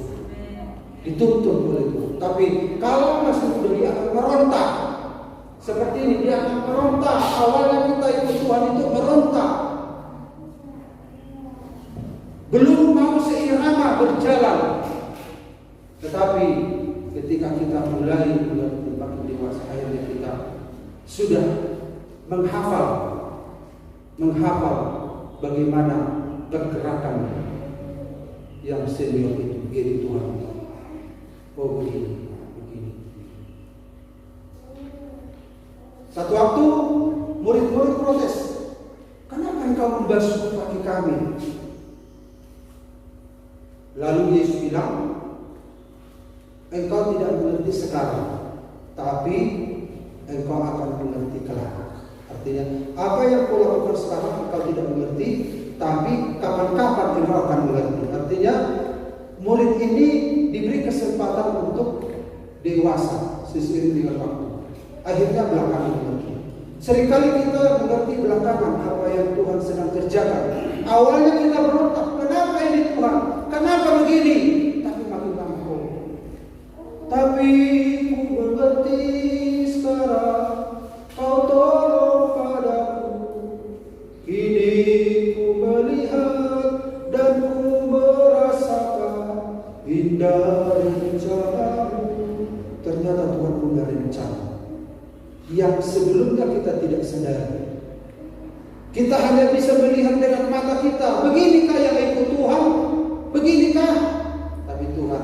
dituntun oleh Tuhan. Tapi kalau masih muda, dia akan meronta. Seperti ini, dia akan meronta. Awalnya kita ikut Tuhan itu meronta, belum mau seirama berjalan. Tetapi ketika kita mulai makin dewasa, akhirnya kita sudah menghafal bagaimana pergerakan yang senior itu, yaitu Tuhan. Oh begini. Satu waktu murid-murid protes, kenapa engkau engkau membasuh kaki kami? Lalu Yesus bilang, engkau tidak mengerti sekarang, tapi engkau akan mengerti kelak. Artinya, apa yang kau lakukan sekarang engkau tidak mengerti, tapi kapan-kapan engkau akan mengerti. Artinya, murid ini diberi kesempatan untuk dewasa sesuai dengan waktu. Akhirnya belakangan mengerti. Seringkali kita mengerti belakangan apa yang Tuhan sedang kerjakan. Awalnya kita berontak, kenapa ini Tuhan? Kenapa begini? Tapi makin lama tapi ku mengerti sekarang, kau tolong padaku. Kini ku melihat dan ku merasakan indah rencana-Mu. Ternyata Tuhan punya rencana yang sebelumnya kita tidak sadari. Kita hanya bisa melihat dengan mata kita. Beginikah yang ikut Tuhan? Beginikah? Tapi Tuhan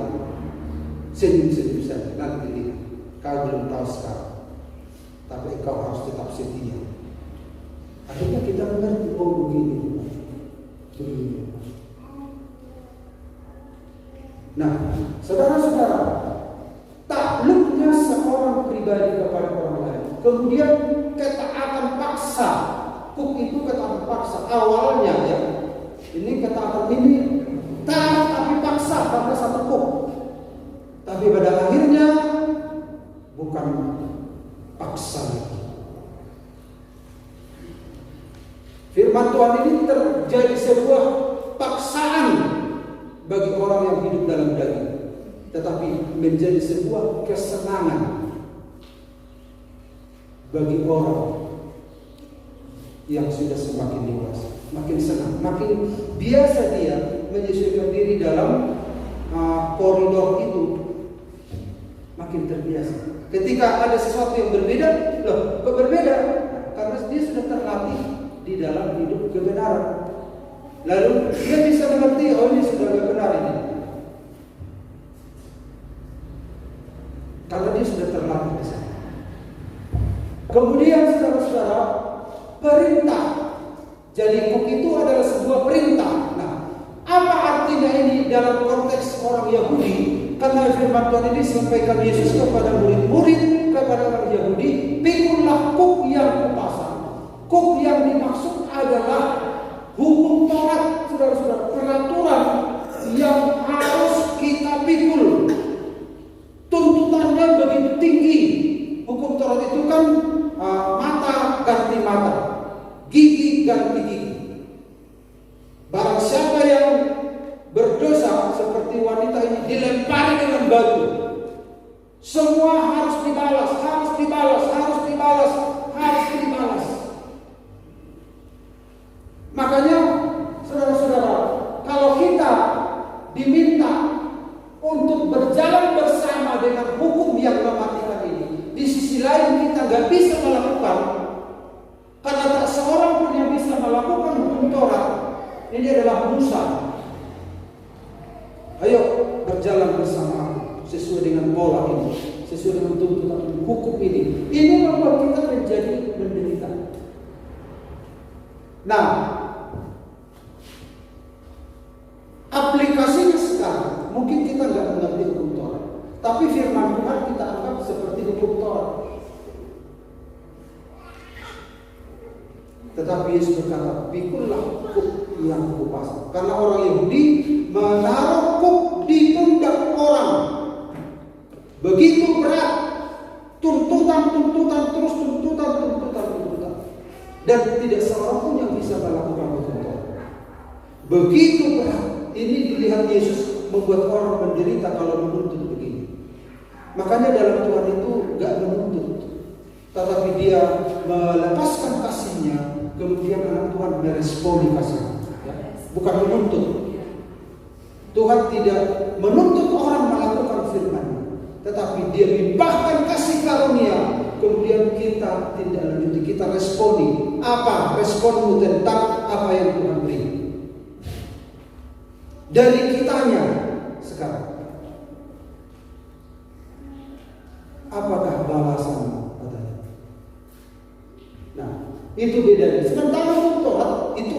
senyum-senyum saja. Nanti lihat. Kau belum tahu sekarang, tapi kau harus tetap setia. Akhirnya kita mengerti, oh begini. Begini. Nah, saudara-saudara, takluknya seorang pribadi kepada orang lain, kemudian ketaatan paksa. Kuk itu ketaatan paksa awalnya ya. Ini ketaatan ini taat tapi paksa karena satu kuk. Tapi pada akhirnya bukan paksa lagi. Firman Tuhan ini terjadi sebuah paksaan bagi orang yang hidup dalam daging, tetapi menjadi sebuah kesenangan bagi orang yang sudah semakin dewasa. Makin senang, makin biasa dia menyesuaikan diri dalam koridor itu, makin terbiasa. Ketika ada sesuatu yang berbeda, loh kok berbeda? Karena dia sudah terlatih di dalam hidup kebenaran. Lalu dia bisa mengerti, oh ini sudah benar ini. Karena dia sudah terlatih di sana. Kemudian saudara-saudara, perintah. Jadi kuk itu adalah sebuah perintah. Nah, apa artinya ini dalam konteks orang Yahudi? Karena firman Tuhan ini disampaikan Yesus kepada murid-murid, kepada orang Yahudi, pikullah kuk yang kupasang. Kuk yang dimaksud adalah hukum Taurat, saudara-saudara, peraturan yang harus kita pikul. Tuntutannya begitu tinggi. Hukum Taurat itu kan mata ganti mata, gigi ganti gigi. Barang siapa yang berdosa seperti wanita ini dilempari dengan batu, semua harus dibalas, harus dibalas, harus dibalas, harus dibalas. Makanya saudara-saudara, kalau kita diminta untuk berjalan bersama dengan hukum yang mematikan ini, di sisi lain kita nggak bisa melakukan, karena tak seorang pun yang bisa melakukan hukum Taurat. Ini adalah Musa. Ayo berjalan bersama aku sesuai dengan pola ini, sesuai dengan tuntutan hukum ini. Ini membuat kita menjadi menderita. Nah, aplikasinya sekarang mungkin kita nggak mengerti hukum Taurat, tapi firman Tuhan kita anggap seperti hukum Taurat. Tetapi Yesus berkata, pikullah kuk yang kupasang. Karena orang Yahudi menaruh kuk di pundak orang. Begitu berat, tuntutan, terus tuntutan. Dan tidak seorang pun yang bisa melakukan hukum Taurat. Begitu berat. Ini dilihat Yesus membuat orang menderita kalau menuntut begini. Makanya dalam Tuhan itu gak menuntut, tetapi dia melepaskan kasihnya, kemudian anak Tuhan meresponi kasihnya, ya? Bukan menuntut. Tuhan tidak menuntut orang melakukan firman-Nya, tetapi dia limpahkan kasih karunia, kemudian kita tidak lanjuti, kita responi. Apa responmu tentang apa yang Tuhan beri? Dari kitanya sekarang, apakah balasanmu katanya? Nah, itu bedanya. Sementara hukum Taurat itu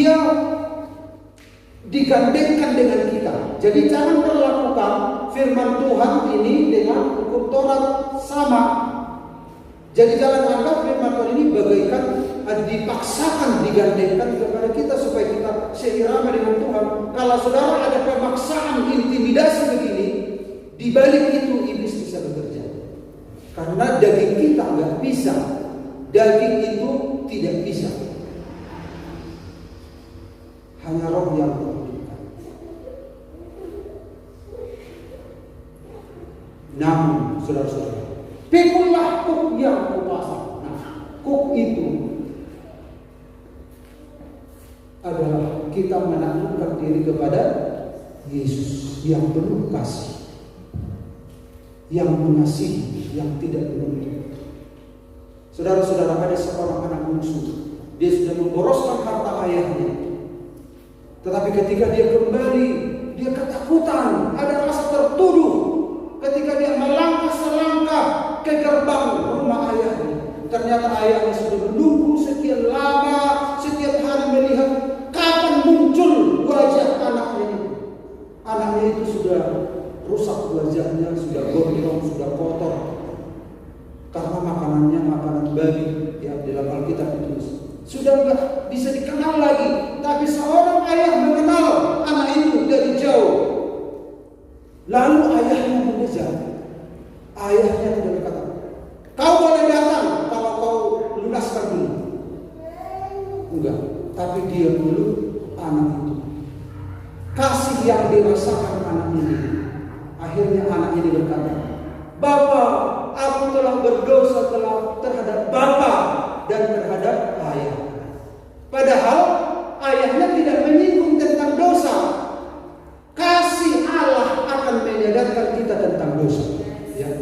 dia digandengkan dengan kita. Jadi jangan perlakukan firman Tuhan ini dengan hukum Taurat sama. Jadi jangan anggap firman Tuhan ini bagaikan dipaksakan digandengkan kepada kita supaya kita seirama dengan Tuhan. Kalau saudara ada pemaksaan, intimidasi begini, di balik itu iblis bisa bekerja. Karena daging kita nggak bisa, daging itu tidak bisa. Hanya roh yang menghidupkan. Namun, saudara-saudara, pikulah kuk yang kupasang. Nah, kuk itu adalah kita menaklukkan diri kepada Yesus yang penuh kasih, yang mengasihi, yang tidak menuntut. Saudara-saudara, ada seorang anak bungsu, dia sudah memboroskan harta ayahnya. Tetapi ketika dia kembali, dia ketakutan, ada rasa tertuduh. Ketika dia melangkah selangkah ke gerbang rumah ayahnya, ternyata ayahnya sudah menunggu sekian lama, setiap hari melihat kapan muncul wajah anaknya itu. Anaknya itu sudah rusak wajahnya, sudah gondrong, sudah kotor. Karena makanannya makanan babi, ya dalam Alkitab ditulis. Sudah enggak bisa dikenal lagi. Tapi seorang ayah mengenal anak itu dari jauh. Lalu ayahnya mengejar. Ayahnya tidak berkata, kau boleh datang kalau kau lunaskan dulu. Enggak. Tapi dia dulu anak itu. Kasih yang dirasakan anak ini. Akhirnya anak ini berkata, Bapa, aku telah berdosa terhadap Bapa dan terhadap ayah. Padahal ayahnya tidak menyinggung tentang dosa. Kasih Allah akan menyadarkan kita tentang dosa. Ya.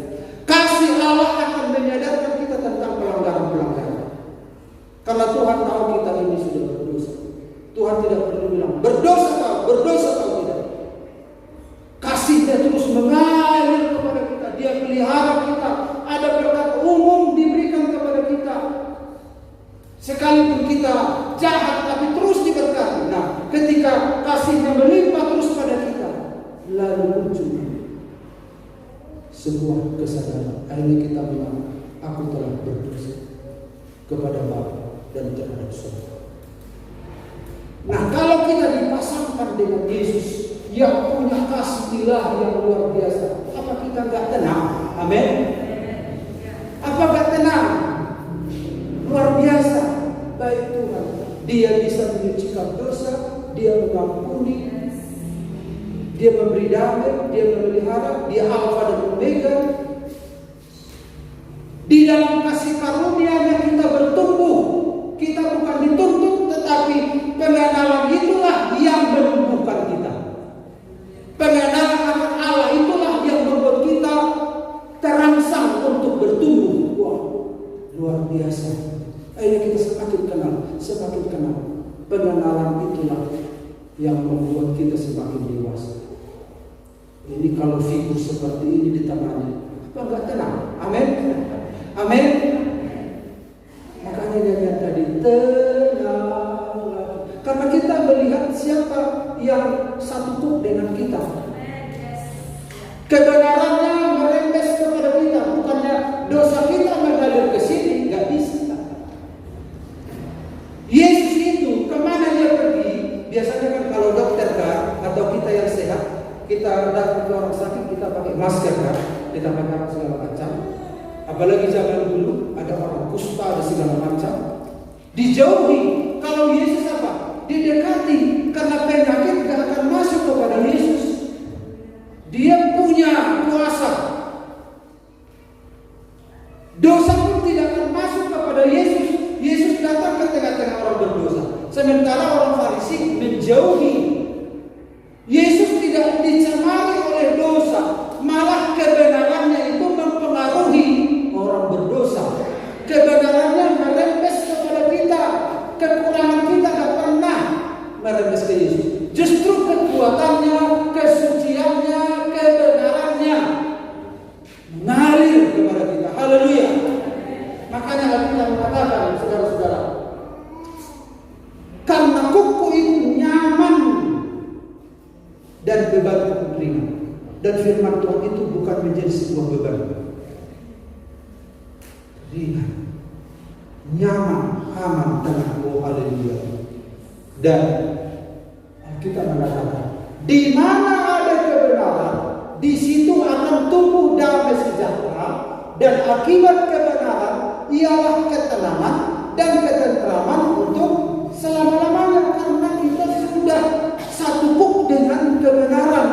Kasih Allah akan menyadarkan kita tentang pelanggaran-pelanggaran. Karena Tuhan tahu kita ini sudah berdosa. Tuhan tidak perlu bilang, berdosa kau tidak. Kasihnya terus mengalir kepada kita. Dia pelihara kita. Ada berkat umum diberikan kepada kita. Sekalipun kita jahat tapi terus diberkati. Nah, ketika kasihnya melimpah terus pada kita, lalu muncul sebuah kesadaran. Akhirnya kita bilang, aku telah berdosa kepada Bapa dan terhadap Saudara. Nah, kalau kita dipasangkan dengan Yesus yang punya kasih ilahi yang luar biasa, apa kita nggak tenang? Amin. Apa nggak tenang? Luar biasa. Baik Tuhan, dia bisa menyucikan dosa, dia mengampuni, dia memberi damai, dia memelihara, dia Alfa dan Omega. Di dalam kasih karunia-Nya kita bertumbuh. Kita bukan dituntut, tetapi pengenalan itulah yang menumbuhkan kita. Pengenalan akan Allah itulah yang membuat kita terangsang untuk bertumbuh. Wah, luar biasa. Akhirnya kita semakin kenal. Pengenalan itulah yang membuat kita semakin dewasa. Ini kalau figur seperti ini ditemani, apa enggak tenang? Amin. Amin. Makanya nyanyian tadi tenang. Karena kita melihat siapa yang satu kuk dengan kita. Kebenarannya merembes kepada kita, bukannya dosa kita mengalir ke sini, nggak bisa. Yesus itu kemana dia pergi? Biasanya kan kalau dokter kan, atau kita yang sehat, kita datang ke orang sakit, kita pakai masker kan, kita pakai segala macam. Apalagi zaman dulu ada orang kusta, ada segala macam. Dijauhi. Kalau Yesus apa? Didekati. Karena penyakit gak akan masuk kepada Yesus. Dia punya kuasa. Dosa pun tidak akan masuk kepada Yesus. Yesus datang ke tengah-tengah orang berdosa. Sementara orang Farisi menjauhi. Yesus tidak dicemari oleh dosa. Malah kebenarannya itu mempengaruhi orang berdosa. Kebenarannya merembes kepada kita. Kekurangan kita gak pernah merembes ke Yesus. Justru kekuatannya, kesuciannya, kebenarannya mengalir kepada kita. Haleluya. Makanya kita mengatakan, saudara-saudara, karena kuku dan beban ringan. Dan firman Tuhan itu bukan menjadi sebuah beban. Ringan, nyaman, aman, tenang. Oh haleluya. Dan kita mengatakan, di mana ada kebenaran, di situ akan tumbuh damai sejahtera, dan akibat kebenaran ialah ketenangan dan ketentraman untuk selama-lamanya, karena kita sudah satu kuk dengan kebenaran.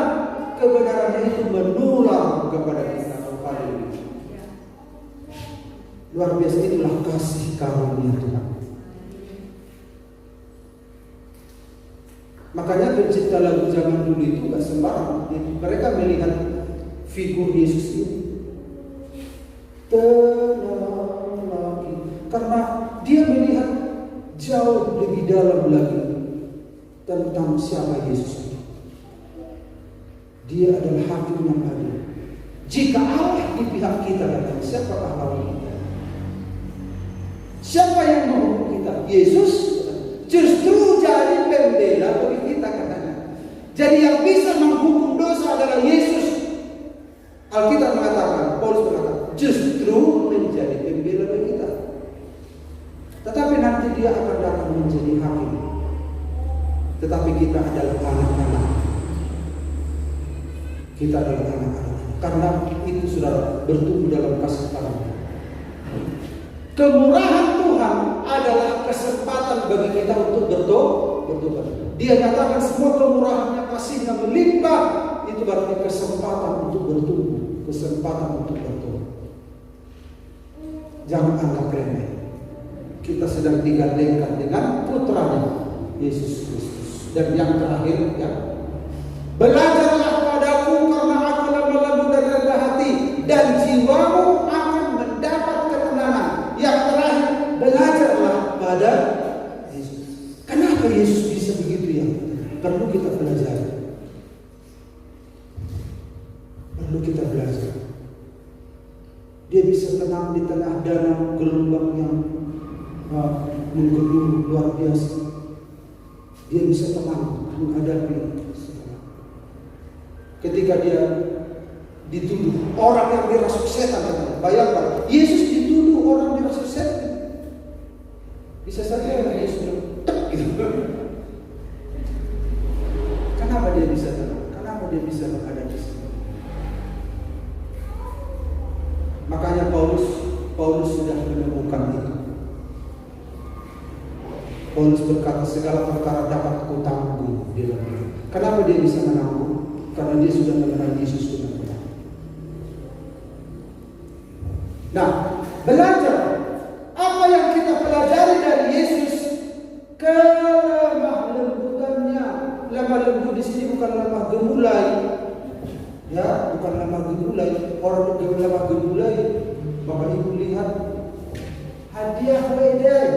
Kebenarannya itu menular kepada kita. Luar biasa, itulah kasih karunia Tuhan. Makanya pencipta lagu zaman dulu itu gak sembarang. Mereka melihat figur Yesus ini, tenang lagi, karena dia melihat jauh lebih dalam lagi tentang siapa Yesus itu. Dia adalah hakim yang adil. Jika Allah di pihak kita, siapakah lawan kita? Siapa yang menghukum kita? Yesus justru jadi pembela bagi kita, katanya. Jadi yang bisa menghukum dosa adalah Yesus. Alkitab mengatakan, Paulus mengatakan, justru menjadi pembela bagi kita. Tetapi nanti dia akan datang menjadi hakim. Tetapi kita adalah anak-anak. Kita adalah anak-anak. Karena itu sudah bertumbuh dalam kasih karunia. Kemurahan Tuhan adalah kesempatan bagi kita untuk bertobat. Dia nyatakan semua kemurahannya, kasihnya melimpah. Itu berarti kesempatan untuk bertumbuh, kesempatan untuk bertobat. Jangan anggap remeh. Kita sedang digandengkan dengan putranya Yesus Kristus. Dan yang terakhir, ya, belajarlah padaku karena aku lemah lembut dan rendah hati, dan jiwamu akan mendapat ketenangan. Yang terakhir, belajarlah pada Yesus. Kenapa Yesus bisa begitu ya? Perlu kita belajar. Perlu kita belajar. Dia bisa tenang di tengah danau gelombang yang menggelung luar biasa. Dia bisa tenang menghadapi segala. Ketika dia dituduh orang yang dirasuk setan, bayangkan Yesus dituduh orang dirasuk setan. Bisa saja Yesus tek gitu. Kenapa dia bisa tenang? Kenapa dia bisa menghadapi segala? Makanya Paulus sudah menemukan itu. Paulus berkata, segala perkara dapat kutanggung di dalam Dia. Kenapa dia bisa menanggung? Karena dia sudah mengenal Yesus benar-benar. Nah, belajar. Apa yang kita pelajari dari Yesus? Kelemah lembutannya. Lemah lembut di sini bukan lemah gemulai. Ya, bukan lemah gemulai. Orang yang lemah gemulai, Bapak Ibu lihat hadiah wedai.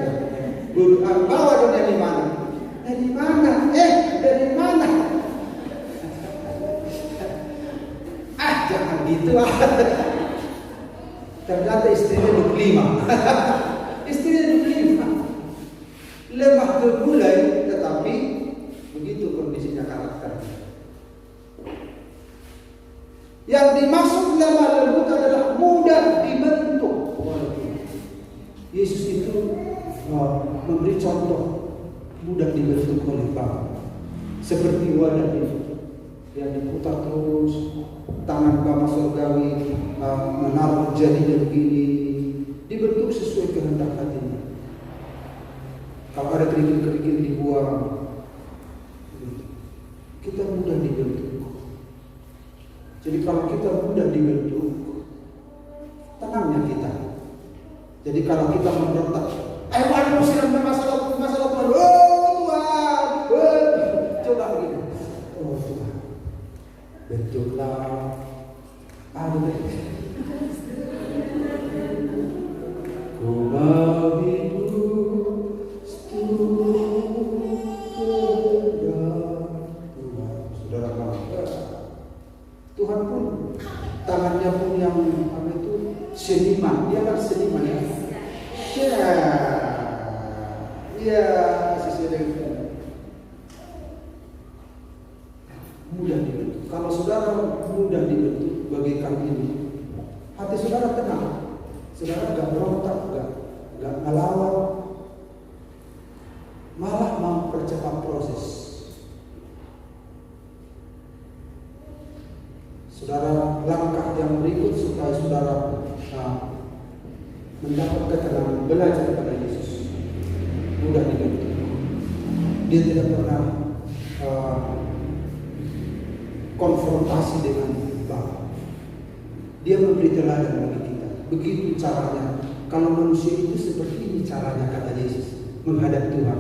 Bawa dong dari mana? Dari mana? Dari mana? Jangan gitu lah. Ternyata istrinya 25. Istrinya 25. Lemah gemulai, tetapi begitu kondisinya karakter. Yang dimaksud lemah lembut adalah mudah dibentuk. Yesus itu memberi contoh mudah dibentuk oleh Bapa. Seperti wadah yang diputar terus, tangan Bapa surgawi menaruh jadinya begini, dibentuk sesuai kehendak hatinya. Kalau ada kerikil-kerikil dibuang, kita mudah dibentuk. Jadi kalau kita mudah dibentuk, tenangnya kita. Jadi kalau kita memberontak, ayo ada masalah Tuhan. Oh Tuhan, coba begini. Oh Tuhan, bentuklah. Aduh, ku mau hidup setuju Tuhan. Saudara bangga. Tuhan pun tangannya pun yang apa itu seniman. Dia kan seniman ya. Iya, sesuai dengan mudah dibentuk. Kalau saudara mudah dibentuk bagaikan ini, hati saudara tenang. Saudara gak berontak, gak ngelawan, malah mempercepat proses. Saudara langkah yang berikut supaya saudara mendapat ketenangan, belajar pada Yesus. Mudah dibentuk. Dia tidak pernah konfrontasi dengan Bapa. Dia memberi teladan bagi kita. Begitu caranya. Kalau manusia itu seperti ini caranya, kata Yesus, menghadap Tuhan.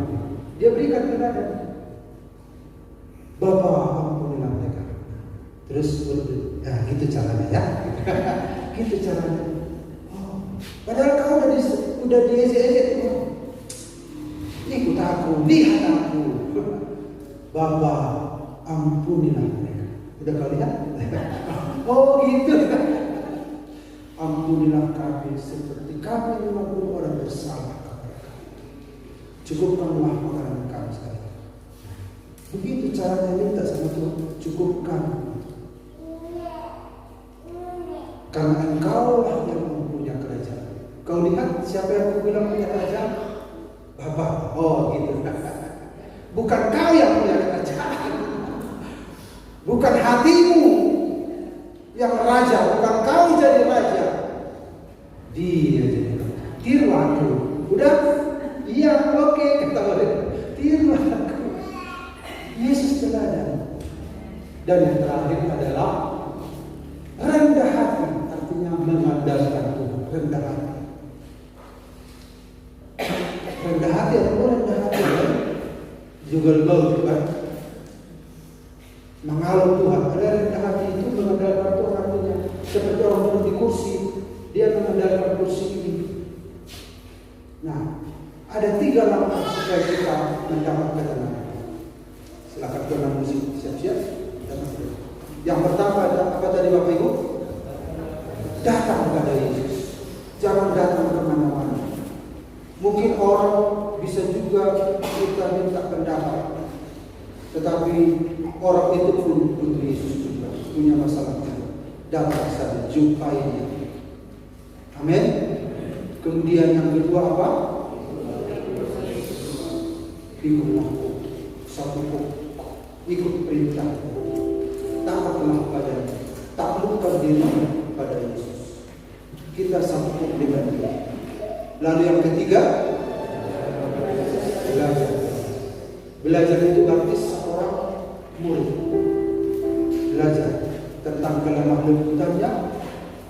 Dia berikan teladan. Bapa, ampunilah mereka. Terus gitu caranya ya. Gitu caranya. Padahal kau udah diejek-ejek Tuhan. Ikut aku, lihat aku. Bapa, ampunilah mereka. Udah kau lihat? Oh gitu. Ampunilah kami seperti kami mengampuni orang bersalah kepada kami. Cukupkanlah makanan kami sekarang. Begitu caranya minta sama Tuhan. Cukupkan. Karena Engkau lah yang mempunyai kerajaan. Kau lihat siapa yang aku bilang punya kerajaan? Bapa. Oh gitu. Bukan kau yang punya kerajaan. Bukan hatimu yang raja. Bukan kau jadi raja. Dia jadi raja. Tiru aku. Udah? Iya, oke. Kata mereka. Tiru aku. Yesus teladan. Dan yang terakhir adalah rendah hati. Artinya mengandalkan Tuhan. Rendah hati. Rendah hati atau rendah hati kan? Juga lebih kan? Mengalah Tuhan. Ada rendah hati itu mengandalkan Tuhan, artinya seperti orang duduk di kursi, dia mengandalkan kursi ini. Nah, ada 3 langkah supaya kita mendapat ketenangan. Silakan tuan musik siap-siap. Yang pertama ada apa tadi Bapak Ibu? Datang kepada Yesus. Jangan datang kemana-mana. Mungkin orang bisa juga kita minta pendapat, tetapi orang itu pun butuh Yesus juga, punya masalah juga. Datang saja, jumpai dia. Amin. Kemudian yang kedua apa? Ikutlah, satu ikut perintah. Taatlah padanya, taklukkan diri pada Yesus. Kita sanggup dengan dia. Lalu yang ketiga, belajar. Belajar itu berarti seorang murid. Belajar tentang kelemah lembutannya,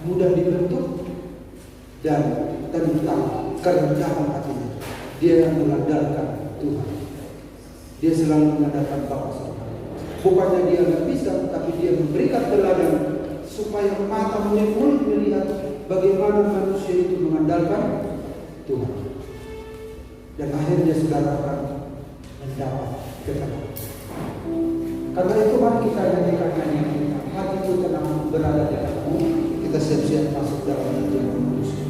mudah dibentuk, dan tentang kerendahan hatinya. Dia yang mengandalkan Tuhan. Dia selalu mengandalkan Bapa Surga. Bukannya dia nggak bisa, tapi dia memberikan teladan supaya mata murid-murid melihat bagaimana manusia itu mengandalkan Tuhan. Dan akhirnya saudara akan mendapat ketenangan. Karena itu mari kita jadikan nyanyi hati itu tenang berada di dalammu. Kita siap-siap masuk dalam Tuhan Yesus.